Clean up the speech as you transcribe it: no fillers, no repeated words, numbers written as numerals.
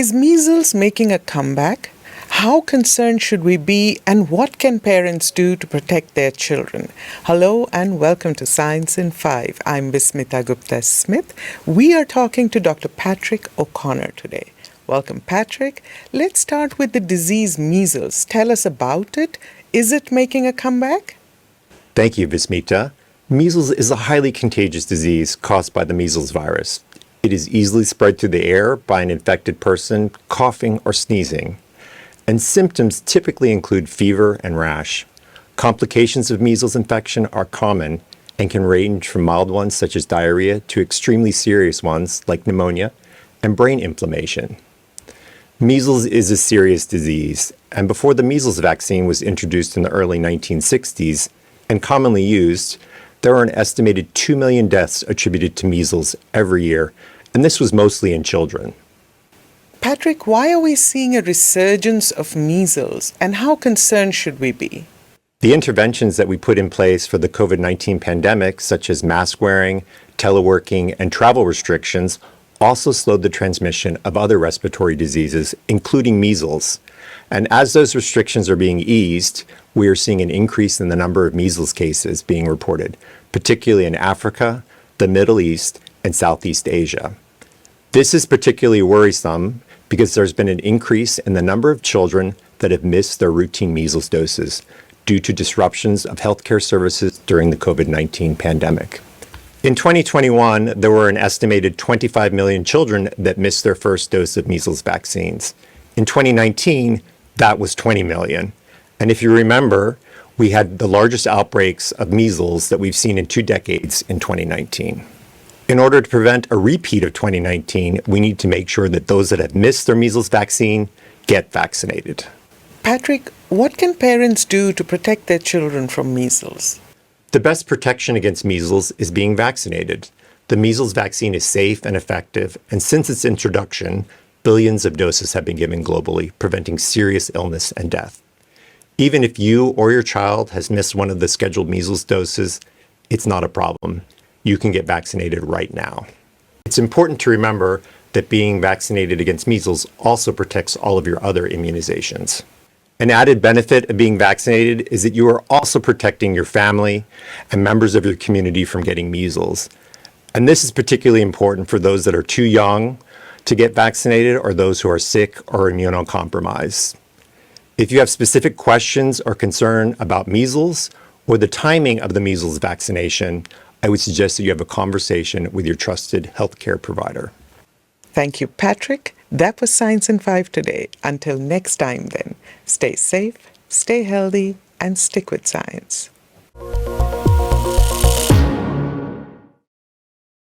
Is measles making a comeback? How concerned should we be, and what can parents do to protect their children? Hello and welcome to Science in 5. I'm Vismita Gupta-Smith. We are talking to Dr. Patrick O'Connor today. Welcome, Patrick. Let's start with the disease measles. Tell us about it. Is it making a comeback? Thank you, Vismita. Measles is a highly contagious disease caused by the measles virus. It is easily spread through the air by an infected person coughing or sneezing. And symptoms typically include fever and rash. Complications of measles infection are common and can range from mild ones such as diarrhea to extremely serious ones like pneumonia and brain inflammation. Measles is a serious disease, and before the measles vaccine was introduced in the early 1960s and commonly used, there are an estimated 2 million deaths attributed to measles every year, and this was mostly in children. Patrick, why are we seeing a resurgence of measles, and how concerned should we be? The interventions that we put in place for the COVID-19 pandemic, such as mask wearing, teleworking, and travel restrictions, also slowed the transmission of other respiratory diseases, including measles. And as those restrictions are being eased, we are seeing an increase in the number of measles cases being reported, particularly in Africa, the Middle East, and Southeast Asia. This is particularly worrisome because there's been an increase in the number of children that have missed their routine measles doses due to disruptions of healthcare services during the COVID-19 pandemic. In 2021, there were an estimated 25 million children that missed their first dose of measles vaccines. In 2019, that was 20 million. And if you remember, we had the largest outbreaks of measles that we've seen in 2 decades in 2019. In order to prevent a repeat of 2019, we need to make sure that those that have missed their measles vaccine get vaccinated. Patrick, what can parents do to protect their children from measles? The best protection against measles is being vaccinated. The measles vaccine is safe and effective, and since its introduction, billions of doses have been given globally, preventing serious illness and death. Even if you or your child has missed one of the scheduled measles doses, it's not a problem. You can get vaccinated right now. It's important to remember that being vaccinated against measles also protects all of your other immunizations. An added benefit of being vaccinated is that you are also protecting your family and members of your community from getting measles. And this is particularly important for those that are too young to get vaccinated or those who are sick or immunocompromised. If you have specific questions or concern about measles or the timing of the measles vaccination, I would suggest that you have a conversation with your trusted healthcare provider. Thank you, Patrick. That was Science in 5 today. Until next time then, stay safe, stay healthy, and stick with science.